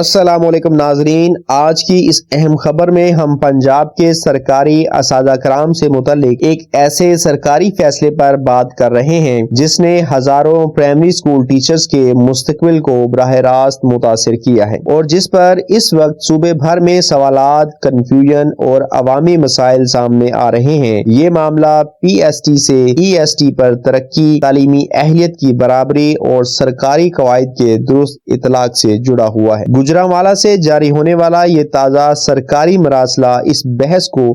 السلام علیکم ناظرین، آج کی اس اہم خبر میں ہم پنجاب کے سرکاری اساتذہ کرام سے متعلق ایک ایسے سرکاری فیصلے پر بات کر رہے ہیں جس نے ہزاروں پرائمری اسکول ٹیچرز کے مستقبل کو براہ راست متاثر کیا ہے اور جس پر اس وقت صوبے بھر میں سوالات، کنفیوژن اور عوامی مسائل سامنے آ رہے ہیں۔ یہ معاملہ پی ایس ٹی سے ای ایس ٹی پر ترقی، تعلیمی اہلیت کی برابری اور سرکاری قواعد کے درست اطلاق سے جڑا ہوا ہے۔ گوجرانوالہ سے جاری ہونے والا یہ تازہ سرکاری مراسلہ اس بحث کو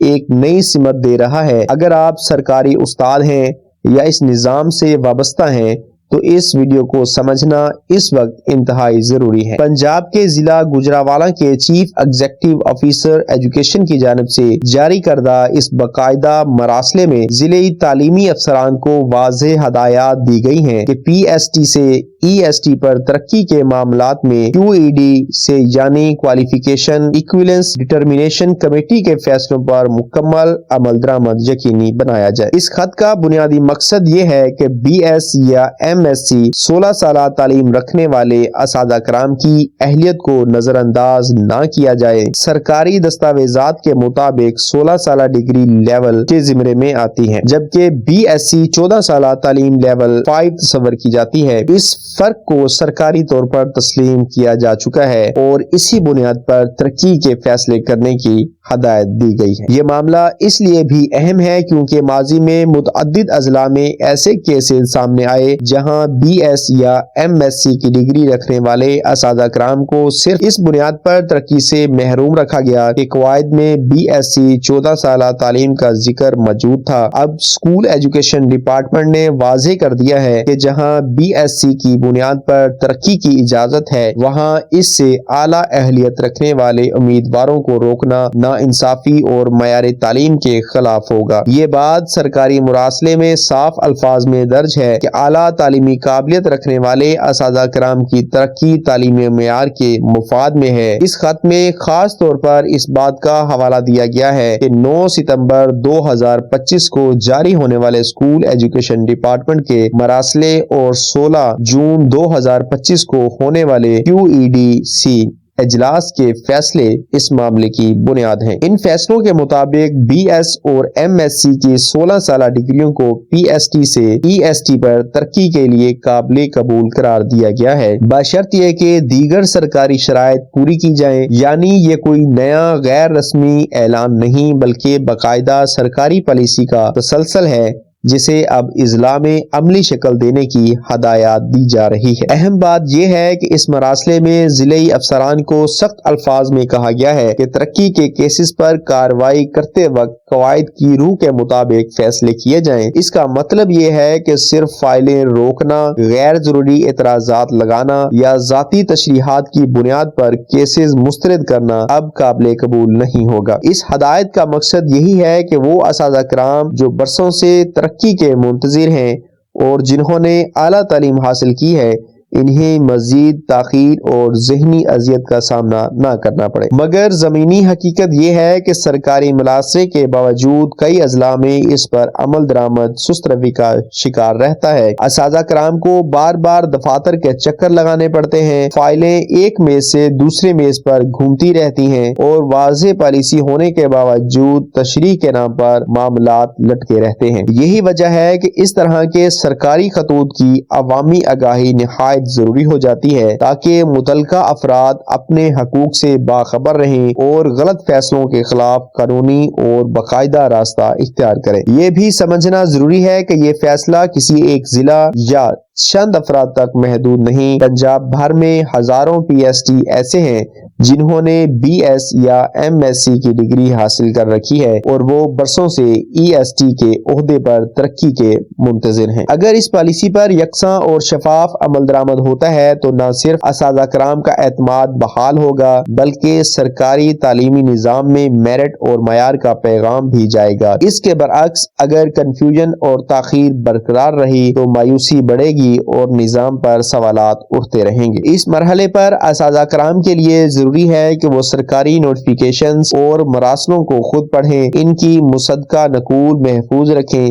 ایک نئی سمت دے رہا ہے۔ اگر آپ سرکاری استاد ہیں یا اس نظام سے وابستہ ہیں تو اس ویڈیو کو سمجھنا اس وقت انتہائی ضروری ہے۔ پنجاب کے ضلع گوجرانوالہ کے چیف ایگزیکٹو آفیسر ایجوکیشن کی جانب سے جاری کردہ اس باقاعدہ مراسلے میں ضلعی تعلیمی افسران کو واضح ہدایات دی گئی ہیں کہ پی ایس ٹی سے ای ایس ٹی پر ترقی کے معاملات میں کیو ای ڈی سے یعنی کوالیفیکیشن ایکویلنس ڈٹرمینیشن کمیٹی کے فیصلوں پر مکمل عمل درآمد یقینی بنایا جائے۔ اس خط کا بنیادی مقصد یہ ہے کہ بی ایس یا ایم ایس سی 16 سالہ تعلیم رکھنے والے اساتذہ کرام کی اہلیت کو نظر انداز نہ کیا جائے۔ سرکاری دستاویزات کے مطابق 16 سالہ ڈگری لیول کے زمرے میں آتی ہے جبکہ بی ایس سی 14 سالہ تعلیم لیول 5 تصور کی جاتی ہے۔ اس فرق کو سرکاری طور پر تسلیم کیا جا چکا ہے اور اسی بنیاد پر ترقی کے فیصلے کرنے کی ہدایت دی گئی ہے۔ یہ معاملہ اس لیے بھی اہم ہے کیونکہ ماضی میں متعدد اضلاع میں ایسے کیسز سامنے آئے جہاں بی ایس یا ایم ایس سی کی ڈگری رکھنے والے اساتذہ کرام کو صرف اس بنیاد پر ترقی سے محروم رکھا گیا کہ قواعد میں بی ایس سی 14 سالہ تعلیم کا ذکر موجود تھا۔ اب اسکول ایجوکیشن ڈپارٹمنٹ نے واضح کر دیا ہے کہ جہاں بی ایس سی کی بنیاد پر ترقی کی اجازت ہے وہاں اس سے اعلیٰ اہلیت رکھنے والے امیدواروں کو روکنا ناانصافی اور معیار تعلیم کے خلاف ہوگا۔ یہ بات سرکاری مراسلے میں صاف الفاظ میں درج ہے کہ اعلیٰ تعلیمی قابلیت رکھنے والے اساتذہ کرام کی ترقی تعلیمی معیار کے مفاد میں ہے۔ اس خط میں خاص طور پر اس بات کا حوالہ دیا گیا ہے کہ 9 ستمبر 2025 کو جاری ہونے والے اسکول ایجوکیشن ڈپارٹمنٹ کے مراسلے اور 16 جون 2025 کو ہونے والے کیو ای ڈی سی اجلاس کے فیصلے اس معاملے کی بنیاد ہیں۔ ان فیصلوں کے مطابق بی ایس اور ایم ایس سی کی 16 سالہ ڈگریوں کو پی ایس ٹی سے ای ایس ٹی پر ترقی کے لیے قابل قبول قرار دیا گیا ہے بشرط یہ کہ دیگر سرکاری شرائط پوری کی جائیں، یعنی یہ کوئی نیا غیر رسمی اعلان نہیں بلکہ باقاعدہ سرکاری پالیسی کا تسلسل ہے جسے اب اضلاع میں عملی شکل دینے کی ہدایات دی جا رہی ہے۔ اہم بات یہ ہے کہ اس مراسلے میں ضلعی افسران کو سخت الفاظ میں کہا گیا ہے کہ ترقی کے کیسز پر کارروائی کرتے وقت قواعد کی روح کے مطابق فیصلے کیے جائیں۔ اس کا مطلب یہ ہے کہ صرف فائلیں روکنا، غیر ضروری اعتراضات لگانا یا ذاتی تشریحات کی بنیاد پر کیسز مسترد کرنا اب قابل قبول نہیں ہوگا۔ اس ہدایت کا مقصد یہی ہے کہ وہ اساتذہ کرام جو برسوں سے ترقی کے منتظر ہیں اور جنہوں نے اعلیٰ تعلیم حاصل کی ہے انہیں مزید تاخیر اور ذہنی اذیت کا سامنا نہ کرنا پڑے۔ مگر زمینی حقیقت یہ ہے کہ سرکاری ملاحظے کے باوجود کئی اضلاع میں اس پر عمل درآمد سست روی کا شکار رہتا ہے۔ اساتذہ کرام کو بار بار دفاتر کے چکر لگانے پڑتے ہیں، فائلیں ایک میز سے دوسرے میز پر گھومتی رہتی ہیں اور واضح پالیسی ہونے کے باوجود تشریح کے نام پر معاملات لٹکے رہتے ہیں۔ یہی وجہ ہے کہ اس طرح کے سرکاری خطوط کی عوامی آگاہی نہایت ضروری ہو جاتی ہے تاکہ متعلقہ افراد اپنے حقوق سے باخبر رہیں اور غلط فیصلوں کے خلاف قانونی اور باقاعدہ راستہ اختیار کریں۔ یہ بھی سمجھنا ضروری ہے کہ یہ فیصلہ کسی ایک ضلع یا چند افراد تک محدود نہیں۔ پنجاب بھر میں ہزاروں پی ایس ٹی ایسے ہیں جنہوں نے بی ایس یا ایم ایس سی کی ڈگری حاصل کر رکھی ہے اور وہ برسوں سے ای ایس ٹی کے عہدے پر ترقی کے منتظر ہیں۔ اگر اس پالیسی پر یکساں اور شفاف عمل درآمد ہوتا ہے تو نہ صرف اساتذہ کرام کا اعتماد بحال ہوگا بلکہ سرکاری تعلیمی نظام میں میرٹ اور معیار کا پیغام بھی جائے گا۔ اس کے برعکس اگر کنفیوژن اور تاخیر برقرار رہی تو مایوسی بڑھے گی اور نظام پر سوالات اٹھتے رہیں گے۔ اس مرحلے پر اساتذہ کرام کے لیے ضروری ضروری ہے کہ وہ سرکاری نوٹیفیکیشنز اور مراسلوں کو خود پڑھیں، ان کی مصدقہ نقول محفوظ رکھیں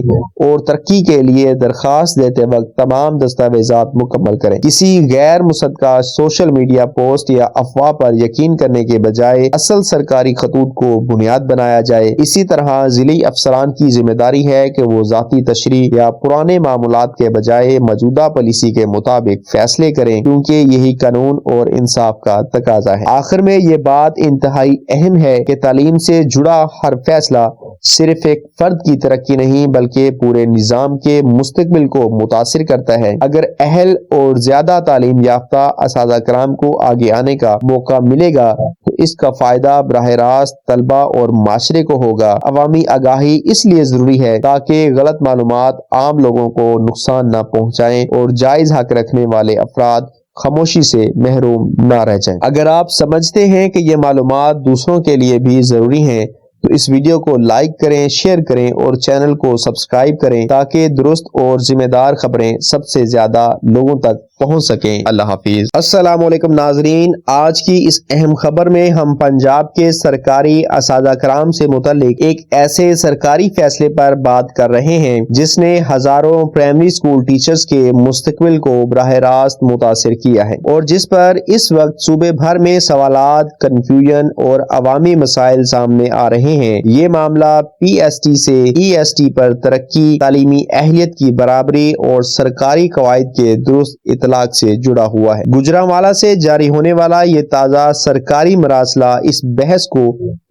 اور ترقی کے لیے درخواست دیتے وقت تمام دستاویزات مکمل کریں۔ کسی غیر مصدقہ سوشل میڈیا پوسٹ یا افواہ پر یقین کرنے کے بجائے اصل سرکاری خطوط کو بنیاد بنایا جائے۔ اسی طرح ضلعی افسران کی ذمہ داری ہے کہ وہ ذاتی تشریح یا پرانے معمولات کے بجائے موجودہ پالیسی کے مطابق فیصلے کریں، کیونکہ یہی قانون اور انصاف کا تقاضا ہے۔ آخر میں یہ بات انتہائی اہم ہے کہ تعلیم سے جڑا ہر فیصلہ صرف ایک فرد کی ترقی نہیں بلکہ پورے نظام کے مستقبل کو متاثر کرتا ہے۔ اگر اہل اور زیادہ تعلیم یافتہ اساتذہ کرام کو آگے آنے کا موقع ملے گا تو اس کا فائدہ براہ راست طلبہ اور معاشرے کو ہوگا۔ عوامی آگاہی اس لیے ضروری ہے تاکہ غلط معلومات عام لوگوں کو نقصان نہ پہنچائیں اور جائز حق رکھنے والے افراد خاموشی سے محروم نہ رہ جائیں۔ اگر آپ سمجھتے ہیں کہ یہ معلومات دوسروں کے لیے بھی ضروری ہیں تو اس ویڈیو کو لائک کریں، شیئر کریں اور چینل کو سبسکرائب کریں تاکہ درست اور ذمہ دار خبریں سب سے زیادہ لوگوں تک پہنچ سکیں۔ اللہ حافظ۔ السلام علیکم ناظرین، آج کی اس اہم خبر میں ہم پنجاب کے سرکاری اساتذہ کرام سے متعلق ایک ایسے سرکاری فیصلے پر بات کر رہے ہیں جس نے ہزاروں پرائمری سکول ٹیچرز کے مستقبل کو براہ راست متاثر کیا ہے اور جس پر اس وقت صوبے بھر میں سوالات، کنفیوژن اور عوامی مسائل سامنے آ رہے ہیں۔ یہ معاملہ پی ایس ٹی سے ای ایس ٹی پر ترقی، تعلیمی اہلیت کی برابری اور سرکاری قواعد کے درست اطلاق سے جڑا ہوا ہے۔ گوجرانوالہ سے جاری ہونے والا یہ تازہ سرکاری مراسلہ اس بحث کو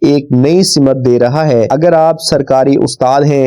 ایک نئی سمت دے رہا ہے۔ اگر آپ سرکاری استاد ہیں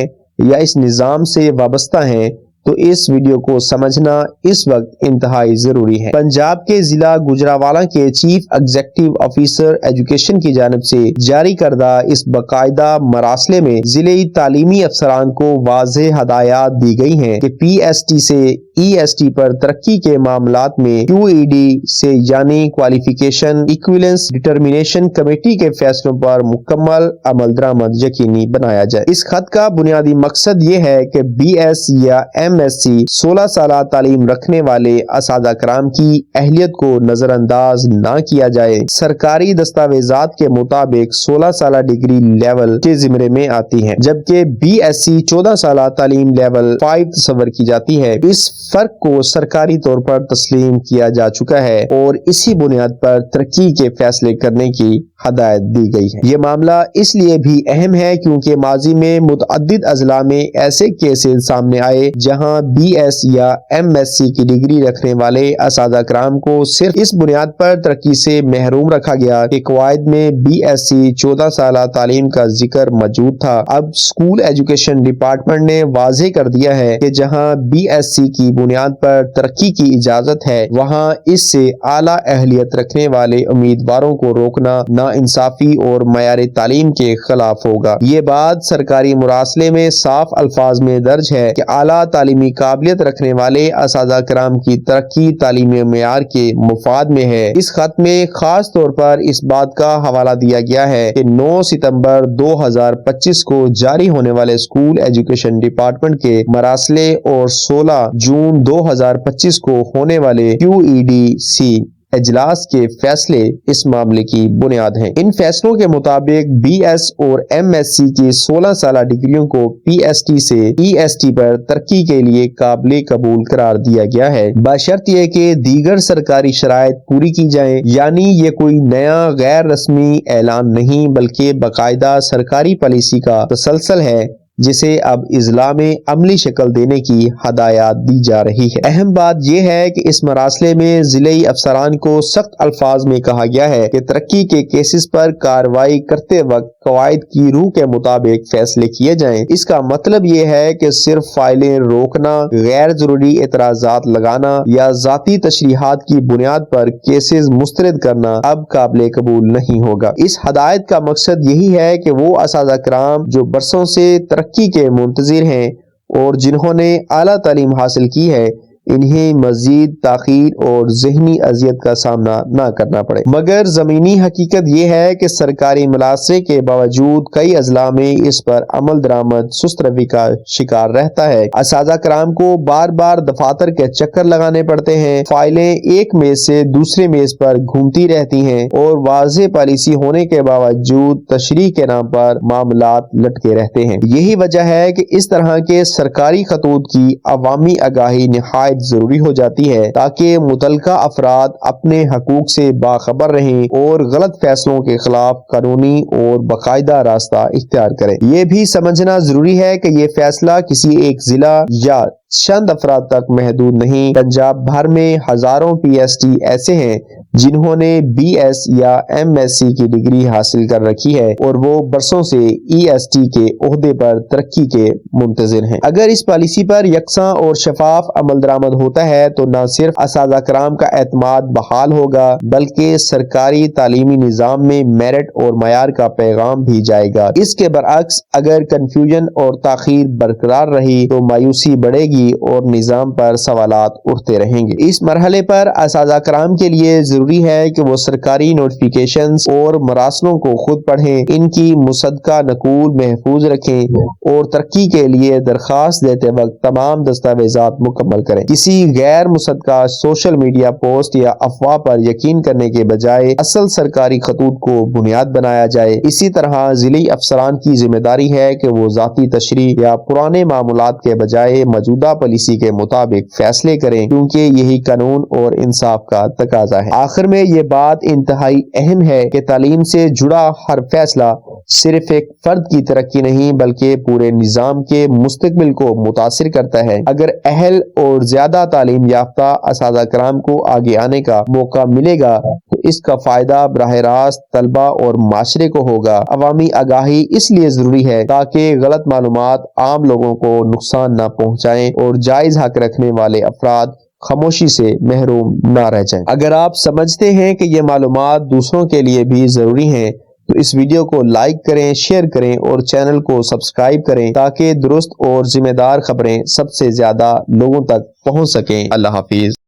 یا اس نظام سے وابستہ ہیں تو اس ویڈیو کو سمجھنا اس وقت انتہائی ضروری ہے۔ پنجاب کے ضلع گوجرانوالہ کے چیف ایگزیکٹو آفیسر ایجوکیشن کی جانب سے جاری کردہ اس باقاعدہ مراسلے میں ضلعی تعلیمی افسران کو واضح ہدایات دی گئی ہیں کہ پی ایس ٹی سے ای ایس ٹی پر ترقی کے معاملات میں کیو ای ڈی سے یعنی کوالیفیکیشن ایکویلنس ڈٹرمینیشن کمیٹی کے فیصلوں پر مکمل عمل درآمد یقینی بنایا جائے۔ اس خط کا بنیادی مقصد یہ ہے کہ بی ایس یا ایم ایس سی 16 سالہ تعلیم رکھنے والے اساتذہ کرام کی اہلیت کو نظر انداز نہ کیا جائے۔ سرکاری دستاویزات کے مطابق 16 سالہ ڈگری لیول کے زمرے میں آتی ہے جبکہ بی ایس سی 14 سالہ تعلیم لیول 5 تصور کی جاتی ہے۔ اس فرق کو سرکاری طور پر تسلیم کیا جا چکا ہے اور اسی بنیاد پر ترقی کے فیصلے کرنے کی ہدایت دی گئی ہے۔ یہ معاملہ اس لیے بھی اہم ہے کیونکہ ماضی میں متعدد اضلاع میں ایسے کیسز سامنے آئے جہاں بی ایس یا ایم ایس سی کی ڈگری رکھنے والے اساتذہ کرام کو صرف اس بنیاد پر ترقی سے محروم رکھا گیا کہ قواعد میں بی ایس سی 14 سالہ تعلیم کا ذکر موجود تھا۔ اب اسکول ایجوکیشن ڈپارٹمنٹ نے واضح کر دیا ہے کہ جہاں بی ایس سی کی بنیاد پر ترقی کی اجازت ہے وہاں اس سے اعلیٰ اہلیت رکھنے والے امیدواروں کو روکنا ناانصافی اور معیار تعلیم کے خلاف ہوگا۔ یہ بات سرکاری مراسلے میں صاف الفاظ میں درج ہے کہ اعلیٰ تعلیمی قابلیت رکھنے والے اساتذہ کرام کی ترقی تعلیمی معیار کے مفاد میں ہے۔ اس خط میں خاص طور پر اس بات کا حوالہ دیا گیا ہے کہ 9 ستمبر 2025 کو جاری ہونے والے اسکول ایجوکیشن ڈپارٹمنٹ کے مراسلے اور 16 جون 2025 کو ہونے والے کیو ای ڈی سی اجلاس کے فیصلے اس معاملے کی بنیاد ہیں۔ ان فیصلوں کے مطابق بی ایس اور ایم ایس سی کی 16 سالہ ڈگریوں کو پی ایس ٹی سے ای ایس ٹی پر ترقی کے لیے قابل قبول قرار دیا گیا ہے بشرط یہ کہ دیگر سرکاری شرائط پوری کی جائیں، یعنی یہ کوئی نیا غیر رسمی اعلان نہیں بلکہ باقاعدہ سرکاری پالیسی کا تسلسل ہے جسے اب اضلاع میں عملی شکل دینے کی ہدایات دی جا رہی ہے۔ اہم بات یہ ہے کہ اس مراسلے میں ضلعی افسران کو سخت الفاظ میں کہا گیا ہے کہ ترقی کے کیسز پر کارروائی کرتے وقت قواعد کی روح کے مطابق فیصلے کیے جائیں۔ اس کا مطلب یہ ہے کہ صرف فائلیں روکنا، غیر ضروری اعتراضات لگانا یا ذاتی تشریحات کی بنیاد پر کیسز مسترد کرنا اب قابل قبول نہیں ہوگا۔ اس ہدایت کا مقصد یہی ہے کہ وہ اساتذہ کرام جو برسوں سے ترقی کے منتظر ہیں اور جنہوں نے اعلیٰ تعلیم حاصل کی ہے انہیں مزید تاخیر اور ذہنی اذیت کا سامنا نہ کرنا پڑے۔ مگر زمینی حقیقت یہ ہے کہ سرکاری ملاسے کے باوجود کئی اضلاع میں اس پر عمل درآمد سست روی کا شکار رہتا ہے۔ اساتذہ کرام کو بار بار دفاتر کے چکر لگانے پڑتے ہیں، فائلیں ایک میز سے دوسرے میز پر گھومتی رہتی ہیں اور واضح پالیسی ہونے کے باوجود تشریح کے نام پر معاملات لٹکے رہتے ہیں۔ یہی وجہ ہے کہ اس طرح کے سرکاری خطوط کی عوامی آگاہی نہایت ضروری ہو جاتی ہے تاکہ متعلقہ افراد اپنے حقوق سے باخبر رہیں اور غلط فیصلوں کے خلاف قانونی اور باقاعدہ راستہ اختیار کریں۔ یہ بھی سمجھنا ضروری ہے کہ یہ فیصلہ کسی ایک ضلع یا چند افراد تک محدود نہیں۔ پنجاب بھر میں ہزاروں پی ایس ٹی ایسے ہیں جنہوں نے بی ایس یا ایم ایس سی کی ڈگری حاصل کر رکھی ہے اور وہ برسوں سے ای ایس ٹی کے عہدے پر ترقی کے منتظر ہیں۔ اگر اس پالیسی پر یکساں اور شفاف عمل درآمد ہوتا ہے تو نہ صرف اساتذہ کرام کا اعتماد بحال ہوگا بلکہ سرکاری تعلیمی نظام میں میرٹ اور معیار کا پیغام بھی جائے گا۔ اس کے برعکس اگر کنفیوژن اور تاخیر برقرار رہی تو مایوسی بڑھے گی اور نظام پر سوالات اٹھتے رہیں گے۔ اس مرحلے پر اساتذہ کرام کے لیے ضروری ہے کہ وہ سرکاری نوٹیفیکیشنز اور مراسلوں کو خود پڑھیں، ان کی مصدقہ نقول محفوظ رکھیں اور ترقی کے لیے درخواست دیتے وقت تمام دستاویزات مکمل کریں۔ کسی غیر مصدقہ سوشل میڈیا پوسٹ یا افواہ پر یقین کرنے کے بجائے اصل سرکاری خطوط کو بنیاد بنایا جائے۔ اسی طرح ضلعی افسران کی ذمہ داری ہے کہ وہ ذاتی تشریح یا پرانے معمولات کے بجائے موجودہ پالیسی کے مطابق فیصلے کریں کیونکہ یہی قانون اور انصاف کا تقاضا ہے۔ آخر میں یہ بات انتہائی اہم ہے کہ تعلیم سے جڑا ہر فیصلہ صرف ایک فرد کی ترقی نہیں بلکہ پورے نظام کے مستقبل کو متاثر کرتا ہے۔ اگر اہل اور زیادہ تعلیم یافتہ اساتذہ کرام کو آگے آنے کا موقع ملے گا تو اس کا فائدہ براہ راست طلبہ اور معاشرے کو ہوگا۔ عوامی آگاہی اس لیے ضروری ہے تاکہ غلط معلومات عام لوگوں کو نقصان نہ پہنچائیں اور جائز حق رکھنے والے افراد خاموشی سے محروم نہ رہ جائیں۔ اگر آپ سمجھتے ہیں کہ یہ معلومات دوسروں کے لیے بھی ضروری ہیں تو اس ویڈیو کو لائک کریں، شیئر کریں اور چینل کو سبسکرائب کریں تاکہ درست اور ذمہ دار خبریں سب سے زیادہ لوگوں تک پہنچ سکیں۔ اللہ حافظ۔